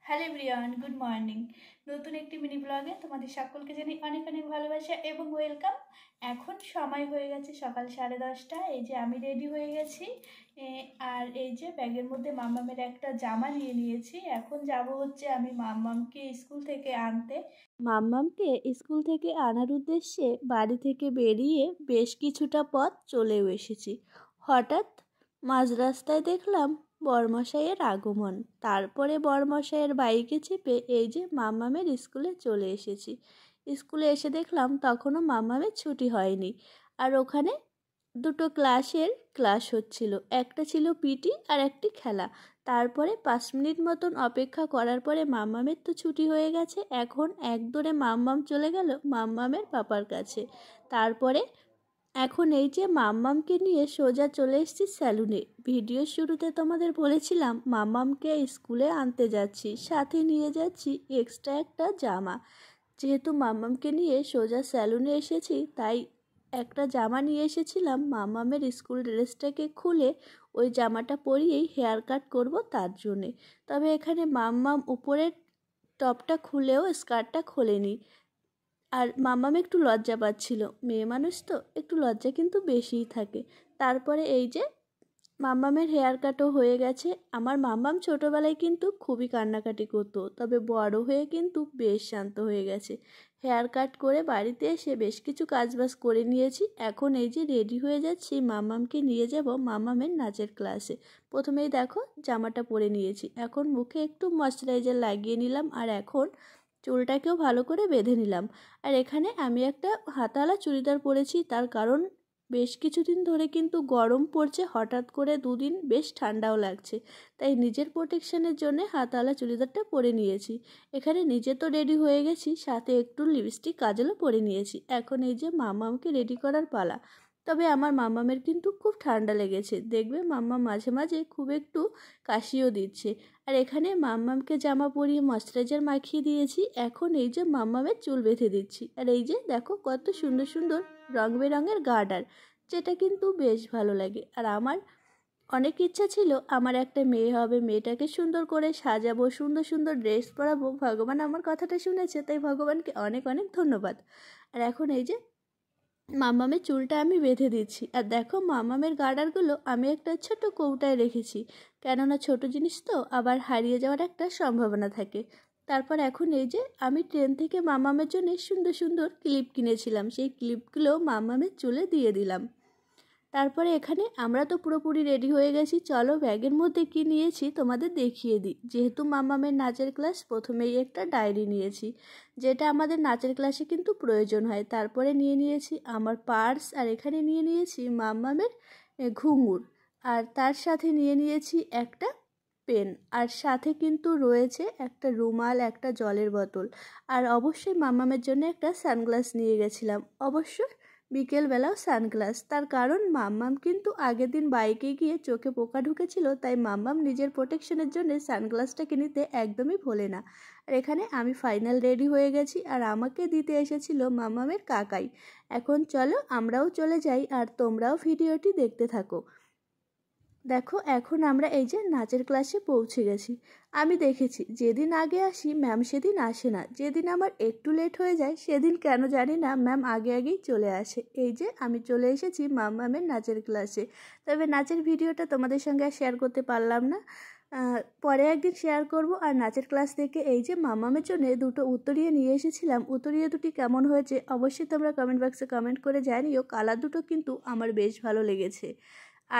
Hello everyone, good morning. নতুন একটি mini ব্লগে তোমাদের সকলকে জানাই অনেক অনেক ভালোবাসা এবং ওয়েলকাম। এখন সময় হয়ে গেছে সকাল 10:30। এই যে আমি রেডি হয়ে গেছি, আর এই যে ব্যাগের মধ্যে মাম্মামের একটা জামা নিয়ে নিয়েছি। এখন যাব হচ্ছে আমি মাম্মামকে স্কুল থেকে আনতে। মাম্মামকে স্কুল থেকে আনার উদ্দেশ্যে বাড়ি থেকে বেরিয়ে বেশ কিছুটা পথ চলেও এসেছি। হঠাৎ মাঝ রাস্তায় দেখলাম বরমশাইয়ের আগমন। তারপরে বরমশাইয়ের বাইকে চেপে এই যে মাম্মামের স্কুলে চলে এসেছি। স্কুলে এসে দেখলাম তখনও মাম্মামের ছুটি হয়নি, আর ওখানে দুটো ক্লাস হচ্ছিল। একটা ছিল পিটি আর একটি খেলা। তারপরে 5 মিনিট মতন অপেক্ষা করার পরে মাম্মামের তো ছুটি হয়ে গেছে। এখন একদৌড়ে মাম্মাম চলে গেল মাম্মামের পাপার কাছে। তারপরে এখন এই যে মাম্মামকে নিয়ে সোজা চলে এসেছি স্যালুনে। ভিডিওর শুরুতে তোমাদের বলেছিলাম মাম্মামকে স্কুলে আনতে যাচ্ছি, সাথে নিয়ে যাচ্ছি এক্সট্রা একটা জামা। যেহেতু মাম্মামকে নিয়ে সোজা স্যালুনে এসেছি, তাই একটা জামা নিয়ে এসেছিলাম। মাম্মামের স্কুল ড্রেসটাকে খুলে ওই জামাটা পরিয়েই হেয়ার কাট করবো তার জন্যে। তবে এখানে মাম্মাম উপরের টপটা খুলেও স্কার্টটা খোলেনি, আর মাম্মাম একটু লজ্জা পাচ্ছিল। মেয়ে মানুষ তো একটু লজ্জা কিন্তু বেশিই থাকে। তারপরে এই যে মাম্মামের হেয়ার কাটও হয়ে গেছে। আমার মাম্মাম ছোটোবেলায় কিন্তু খুবই কান্নাকাটি করতো, তবে বড় হয়ে কিন্তু বেশ শান্ত হয়ে গেছে। হেয়ার কাট করে বাড়িতে এসে বেশ কিছু কাজবাজ করে নিয়েছি। এখন এই যে রেডি হয়ে যাচ্ছি, মাম্মামকে নিয়ে যাব মাম্মামের নাচের ক্লাসে। প্রথমেই দেখো জামাটা পরে নিয়েছি, এখন মুখে একটু ময়শ্চারাইজার লাগিয়ে নিলাম, আর এখন চুলটাকেও ভালো করে বেঁধে নিলাম। আর এখানে আমি একটা হাতাওয়ালা চুড়িদার পরেছি, তার কারণ বেশ কিছুদিন ধরে কিন্তু গরম পড়ছে, হঠাৎ করে দুদিন বেশ ঠান্ডাও লাগছে, তাই নিজের প্রোটেকশানের জন্য হাতাওয়ালা চুড়িদারটা পরে নিয়েছি। এখানে নিজে তো রেডি হয়ে গেছি, সাথে একটু লিপস্টিক কাজলও পরে নিয়েছি। এখন এই যে মাম্মামকে রেডি করার পালা। তবে আমার মাম্মামের কিন্তু খুব ঠান্ডা লেগেছে, দেখবে মাম্মাম মাঝে মাঝে খুব একটু কাশিও দিচ্ছে। আর এখানে মাম্মামকে জামা পরিয়ে ময়শ্চারাইজার মাখিয়ে দিয়েছি। এখন এই যে মাম্মামের চুল বেঁধে দিচ্ছি। আর এই যে দেখো কত সুন্দর সুন্দর রং বেরঙের গার্ডার, যেটা কিন্তু বেশ ভালো লাগে। আর আমার অনেক ইচ্ছা ছিল আমার একটা মেয়ে হবে, মেয়েটাকে সুন্দর করে সাজাবো, সুন্দর সুন্দর ড্রেস পরাবো। ভগবান আমার কথাটা শুনেছে, তাই ভগবানকে অনেক অনেক ধন্যবাদ। আর এখন এই যে মাম্মামের চুলটা আমি বেঁধে দিচ্ছি। আর দেখো মাম্মামের গার্ডারগুলো আমি একটা ছোট কৌটায় রেখেছি, কেননা ছোট জিনিস তো আবার হারিয়ে যাওয়ার একটা সম্ভাবনা থাকে। তারপর এখন এই যে আমি ট্রেন থেকে মাম্মামের জন্য সুন্দর সুন্দর ক্লিপ কিনেছিলাম, সেই ক্লিপগুলো মাম্মামের চুলে দিয়ে দিলাম। তারপরে এখানে আমরা তো পুরোপুরি রেডি হয়ে গেছি। চলো ব্যাগের মধ্যে কি নিয়েছি তোমাদের দেখিয়ে দিই। যেহেতু মাম্মামের নাচের ক্লাস, প্রথমেই একটা ডায়েরি নিয়েছি, যেটা আমাদের নাচের ক্লাসে কিন্তু প্রয়োজন হয়। তারপরে নিয়ে নিয়েছি আমার পার্স, আর এখানে নিয়ে নিয়েছি মাম্মামের ঘুঙুর, আর তার সাথে নিয়ে নিয়েছি একটা পেন, আর সাথে কিন্তু রয়েছে একটা রুমাল, একটা জলের বোতল, আর অবশ্যই মাম্মামের জন্য একটা সানগ্লাস নিয়ে গেছিলাম। অবশ্য বিকেলবেলাও সানগ্লাস, তার কারণ মাম্মাম কিন্তু আগের দিন বাইকে গিয়ে চোখে পোকা ঢুকেছিল, তাই মাম্মাম নিজের প্রোটেকশনের জন্য সানগ্লাসটাকে নিতে একদমই ভোলে না। আর এখানে আমি ফাইনাল রেডি হয়ে গেছি, আর আমাকে দিতে এসেছিল মাম্মামের কাকাই। এখন চলো আমরাও চলে যাই, আর তোমরাও ভিডিওটি দেখতে থাকো। দেখো এখন আমরা এই যে নাচের ক্লাসে পৌঁছে গেছি। আমি দেখেছি যেদিন আগে আসি ম্যাম সেদিন আসে না, যেদিন আমার একটু লেট হয়ে যায় সেদিন কেন জানি না ম্যাম আগে আগেই চলে আসে। এই যে আমি চলে এসেছি মাম্মামের নাচের ক্লাসে। তবে নাচের ভিডিওটা তোমাদের সঙ্গে আর শেয়ার করতে পারলাম না, পরে একদিন শেয়ার করব। আর নাচের ক্লাস থেকে এই যে মাম্মামের জন্য দুটো উত্তরীয় নিয়ে এসেছিলাম, উত্তরীয় দুটি কেমন হয়েছে অবশ্যই তোমরা কমেন্ট বক্সে কমেন্ট করে জানিও। কালার দুটো কিন্তু আমার বেশ ভালো লেগেছে।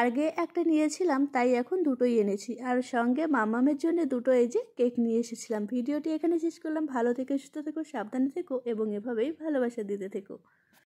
আগে একটা নিয়েছিলাম, তাই এখন দুটোই এনেছি। আর সঙ্গে মাম্মামের জন্য দুটো এই যে কেক নিয়ে এসেছিলাম। ভিডিওটি এখানে শেষ করলাম। ভালো থেকো, সুস্থ থেকো, সাবধানে থেকো এবং এভাবেই ভালোবাসা দিতে থেকো।